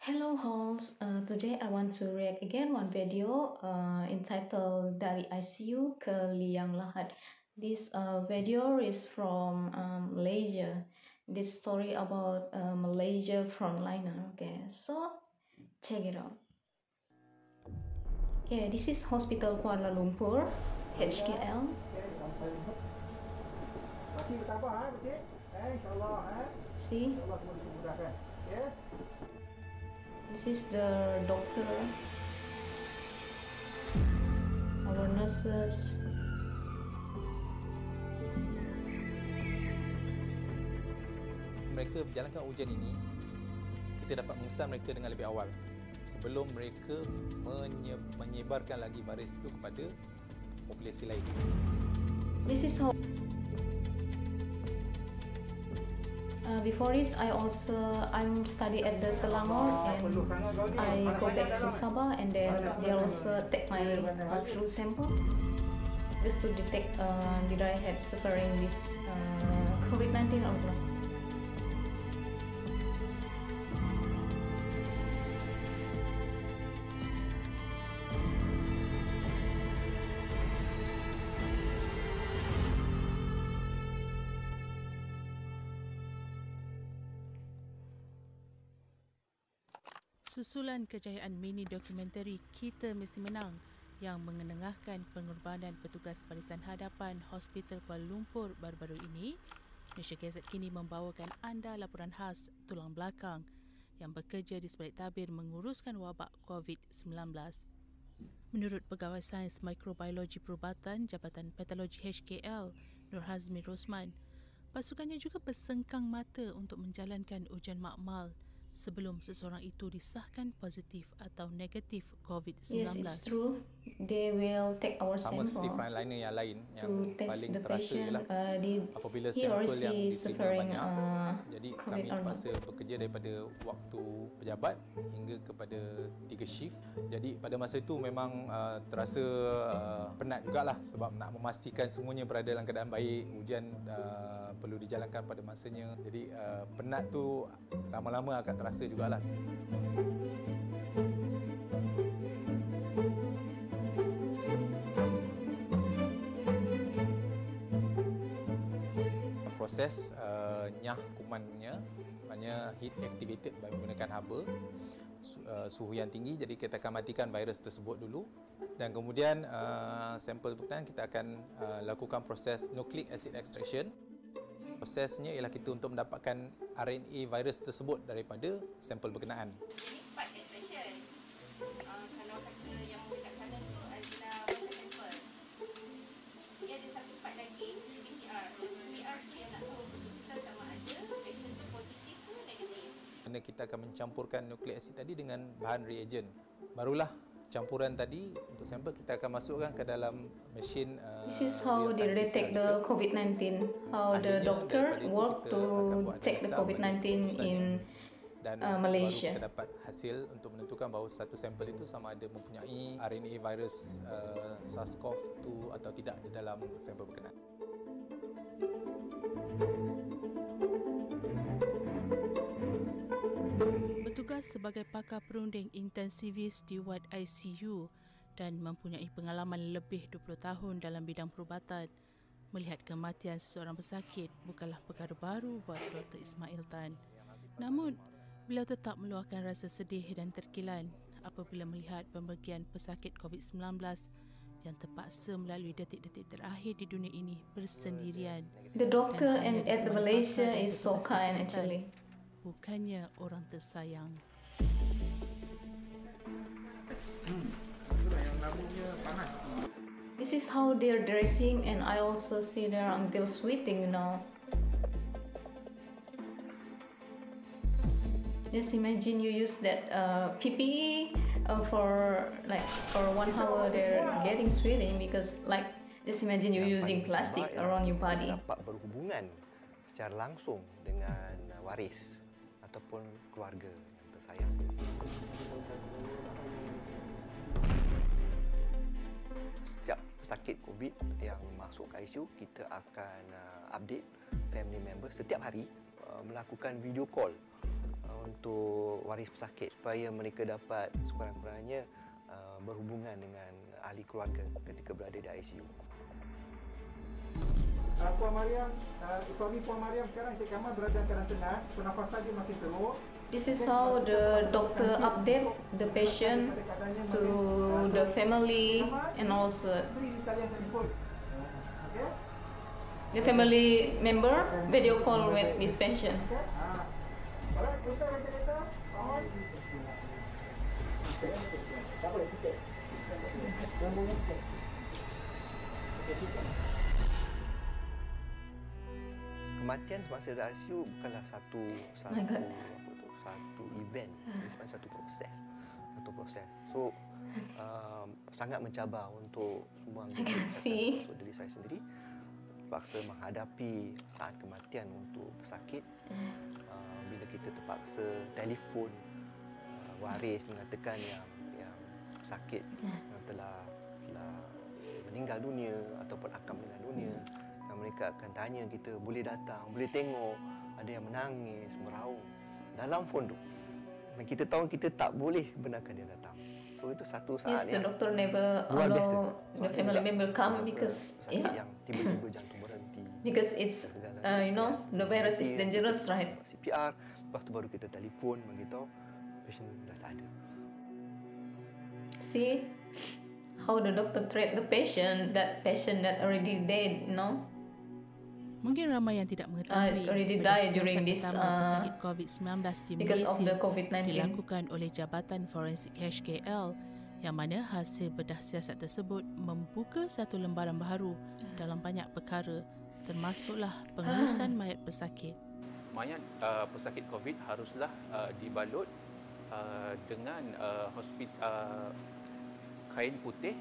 Hello Halls, today I want to react again one video entitled Dari ICU ke Liang Lahat. This video is from Malaysia. This story about Malaysia frontliner. Okay, so check it out. Okay, this is Hospital Kuala Lumpur, HKL. Masih bertabah, Cik? InsyaAllah, See, InsyaAllah semua dimudahkan. Ya? this is the doctor, our nurses. Mereka berjalankan ujian ini, kita dapat mengesan mereka dengan lebih awal sebelum mereka menyebarkan lagi virus itu kepada populasi lain. This is how. Before this, I'm study at the Selangor and I go back to Sabah and then they also take my flu sample just to detect did I have suffering this COVID-19 or not. Susulan kejayaan mini dokumentari Kita Mesti Menang yang mengenengahkan pengorbanan petugas barisan hadapan Hospital Kuala Lumpur baru-baru ini, Malaysia Gazette kini membawakan anda laporan khas tulang belakang yang bekerja di sebalik tabir menguruskan wabak COVID-19. Menurut Pegawai Sains Mikrobiologi Perubatan Jabatan Patologi HKL, Nur Hazmi Rosman, pasukannya juga bersengkang mata untuk menjalankan ujian makmal sebelum seseorang itu disahkan positif atau negatif COVID-19. Yes, it's true. They will take our Sama seperti sample frontliner yang lain yang to test paling the terasa patient. ialah apabila He or sampel yang she diterima suffering banyak, jadi COVID kami or not. terpaksa bekerja daripada waktu pejabat hingga kepada 3 shift. Jadi pada masa itu memang terasa penat jugalah sebab nak memastikan semuanya berada dalam keadaan baik, ujian perlu dijalankan pada masanya. Jadi penat tu lama-lama akan terasa jugalah. Proses nyah kumannya, maknanya heat activated menggunakan haba, suhu yang tinggi, jadi kita akan matikan virus tersebut dulu dan kemudian sampel berkenaan kita akan lakukan proses nucleic acid extraction. Prosesnya ialah kita untuk mendapatkan RNA virus tersebut daripada sampel berkenaan. Ini part extraction. Kalau kata yang dekat sana tu adalah water sample. Dia ada satu part lagi, PCR. PCR dia nak tahu keputusan sama ada patient tu positif ke negatif. Kerana kita akan mencampurkan nucleic acid tadi dengan bahan reagent. Barulah campuran tadi untuk sampel kita akan masukkan ke dalam mesin. This is how they detect the COVID-19. How the doctor work to take the COVID-19 in Malaysia. Baru kita dapat hasil untuk menentukan bahawa satu sampel itu sama ada mempunyai RNA virus SARS-CoV-2 atau tidak di dalam sampel berkenaan. Bertugas sebagai pakar perunding intensivis di wad ICU dan mempunyai pengalaman lebih 20 tahun dalam bidang perubatan, melihat kematian seseorang pesakit bukanlah perkara baru buat Dr. Ismail Tan. Namun, beliau tetap meluahkan rasa sedih dan terkilan apabila melihat pemergian pesakit COVID-19 yang terpaksa melalui detik-detik terakhir di dunia ini bersendirian. The doctor and at the Malaysia is so kind actually. Bukannya orang tersayang. Itulah yang namanya panas. This is how they're dressing and I also see they're until sweating, you know. Just imagine you use that PPE for 1 hour they're getting sweating because just imagine you using plastic around your body. Dapat berhubungan secara langsung dengan waris ataupun keluarga yang tersayang. Setiap pesakit COVID yang masuk ke ICU, kita akan update family member setiap hari, melakukan video call untuk waris pesakit supaya mereka dapat sekurang-kurangnya berhubungan dengan ahli keluarga ketika berada di ICU. Puan Mariam, suami Puan Mariam sekarang Encik Kamal berada dalam keadaan tenang, pernafasan dia makin teruk. This is how the doctor update the patient to the family and also Beri sekalian telefon. Okey? the family member video call with this patient. Alright, kita kereta. On. Tak boleh tiket. Kematian semasa di ICU bukanlah satu My God. satu event, bukan satu proses. So sangat mencabar untuk semua anggota can kesihatan, see. termasuk diri saya sendiri, terpaksa menghadapi saat kematian untuk pesakit. Bila kita terpaksa telefon waris mengatakan yang pesakit yang telah meninggal dunia ataupun akan meninggal dunia, dan mereka akan tanya kita boleh datang, boleh tengok, ada yang menangis, meraung dalam phone tu. Dan kita tahu kita tak boleh benarkan dia datang. So itu satu saat Yes, the yang doctor never luar biasa. allow the family member come because pesakit yang tiba-tiba jantung berhenti. because it's the virus is dangerous, right? CPR, lepas tu baru kita telefon beritahu patient dah tak ada. See how the doctor treat the patient that already dead, Mungkin ramai yang tidak mengetahui already pada died during siasat this, pertama pesakit COVID-19 di because of the Malaysia COVID-19. dilakukan oleh Jabatan Forensik HKL, yang mana hasil bedah siasat tersebut membuka satu lembaran baru dalam banyak perkara, termasuklah pengurusan mayat pesakit. Mayat pesakit COVID haruslah dibalut dengan kain putih,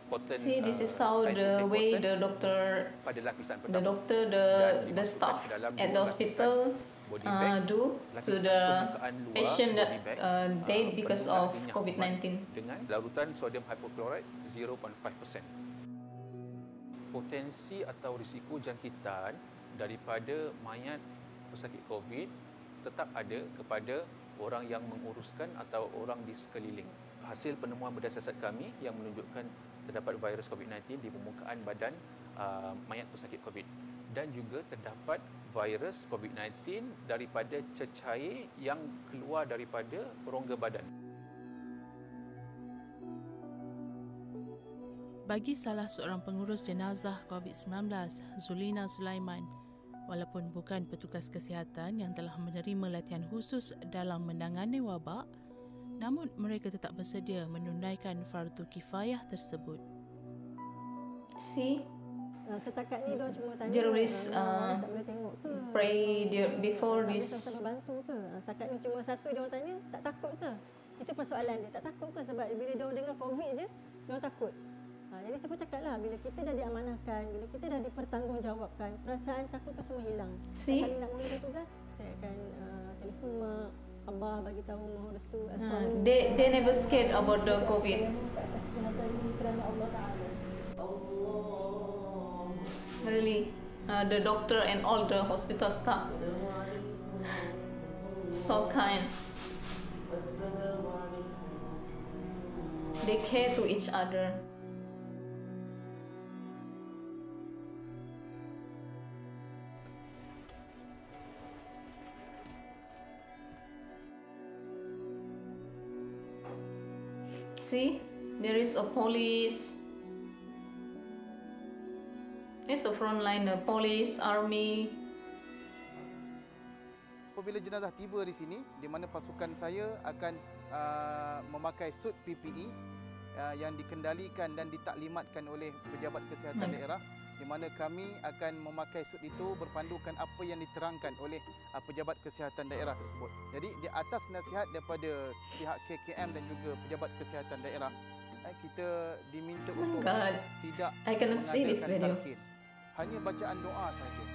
cotton. See, this is how the way the doctor, pada lapisan the pertama doctor, dan the dimasukkan staff ke dalam at the dua hospital body bag, do to lapisan the permukaan luar patient that body bag, died because penuh of dengan COVID-19. dengan larutan sodium hypochlorite 0.5%. Potensi atau risiko jangkitan daripada mayat pesakit COVID tetap ada kepada orang yang menguruskan atau orang di sekeliling. Hasil penemuan bedah siasat kami yang menunjukkan terdapat virus COVID-19 di permukaan badan mayat pesakit COVID, dan juga terdapat virus COVID-19 daripada cecair yang keluar daripada rongga badan. Bagi salah seorang pengurus jenazah COVID-19, Zulina Sulaiman, walaupun bukan petugas kesihatan yang telah menerima latihan khusus dalam menangani wabak, namun mereka tetap bersedia menunaikan fardu kifayah tersebut. See, Setakat ni diorang cuma tanya Journalist, waris tak boleh tengok ke? pray before tak this. boleh sama-sama bantu ke? Setakat ni cuma satu diorang tanya, tak takut ke? Itu persoalan dia, tak takut ke? Sebab bila diorang dengar COVID je, diorang takut. Jadi saya pun cakap lah, bila kita dah diamanahkan, bila kita dah dipertanggungjawabkan, perasaan takut tu semua hilang. See? Kali nak mula tugas, saya akan telefon mak, abah bagi tahu mohon restu They never scared about the COVID. atas jenazah ini kerana Allah Ta'ala. Really, the doctor and all the hospital staff so kind. They care to each other. See, there is a police. There's a frontliner, police, army. Apabila jenazah tiba di sini, di mana pasukan saya akan memakai suit PPE yang dikendalikan dan ditaklimatkan oleh pejabat kesihatan daerah, di mana kami akan memakai suit itu berpandukan apa yang diterangkan oleh pejabat kesihatan daerah tersebut. Jadi di atas nasihat daripada pihak KKM dan juga pejabat kesihatan daerah, kita diminta untuk tidak I cannot see this mengadakan video. talqin. Hanya bacaan doa saja.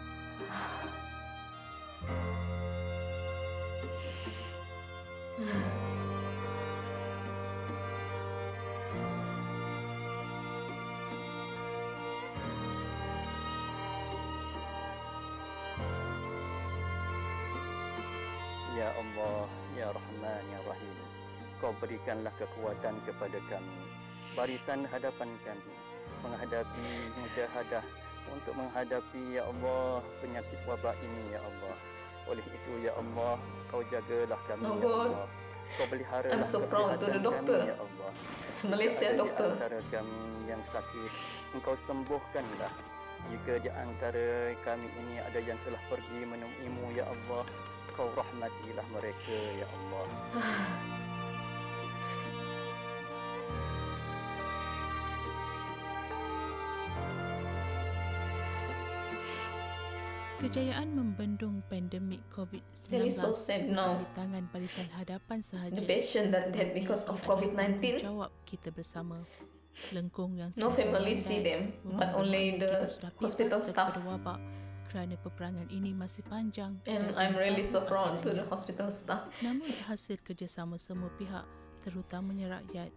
Ya Allah, Ya Rahman, Ya Rahim. Kau berikanlah kekuatan kepada kami, barisan hadapan kami, menghadapi mujahadah untuk menghadapi, Ya Allah, penyakit wabak ini, Ya Allah. Oleh itu, Ya Allah, Kau jagalah kami, Oh Ya God, Allah. Kau peliharalah I'm so proud to the kesihatan doctor. kami, Ya Allah. Malaysia Jika ada doctor. di antara kami yang sakit, Engkau sembuhkanlah. Jika di antara kami ini ada yang telah pergi menemuimu, Ya Allah, Kau rahmatilah mereka, Ya Allah. Kejayaan membendung pandemik COVID-19 That is so sad bukan now. di tangan Barisan Hadapan sahaja. The patient that died tetapi because of ia adalah COVID-19, tanggungjawab kita bersama. Lengkung yang no semakin family landai see them, bukan but only bermakna the kita sudah hospital bebas staff. daripada wabak kerana peperangan ini masih panjang And dan I'm really so tahu proud to the akhirannya. hospital staff. Namun hasil kerjasama semua pihak, terutamanya rakyat,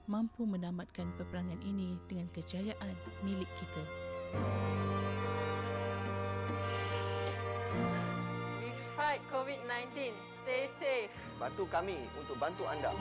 mampu menamatkan peperangan ini dengan kejayaan milik kita. We fight COVID-19. Stay safe. Bantu kami untuk bantu anda.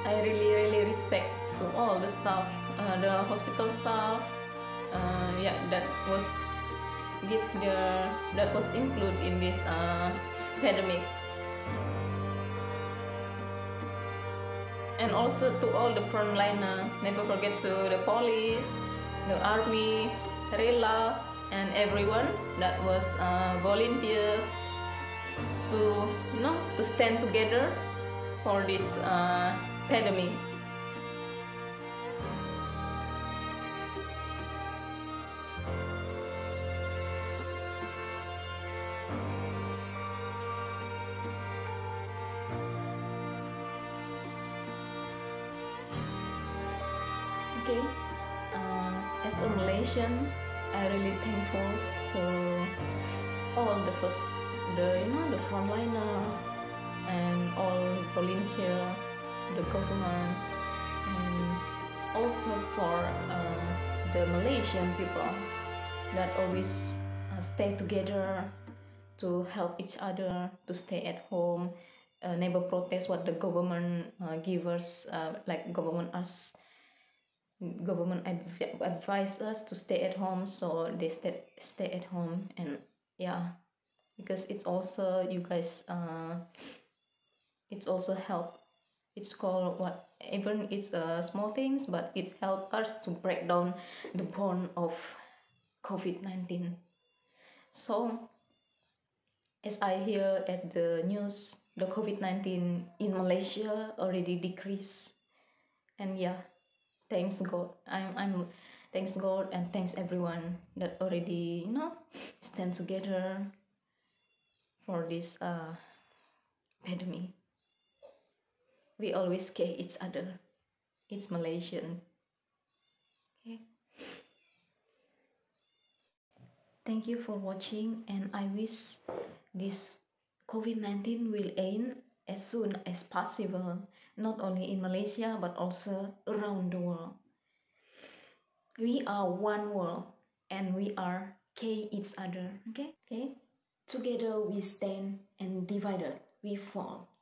I really respect to all the staff, the hospital staff, yeah, that was included in this pandemic, and also to all the frontliner. Never forget to the police, the army, Rela, and everyone that was volunteer to to stand together for this pandemic. Okay, as a Malaysian, I really thankful to all the frontliner and all volunteer, the government, and also for the Malaysian people that always stay together to help each other to stay at home, never protest what the government give us, like government advise us to stay at home, so they stay at home. And yeah, because it's also you guys it's also help. It's called what, even it's small things, but it help us to break down the bond of COVID-19. So as I hear at the news, the COVID-19 in Malaysia already decreased. And yeah, thanks God. I'm thanks God and thanks everyone that already stand together for this pandemic. We always care each other. It's Malaysian. Okay. Thank you for watching, and I wish this COVID-19 will end as soon as possible, not only in Malaysia but also around the world. We are one world and we are care each other. Okay? Together we stand and divided we fall.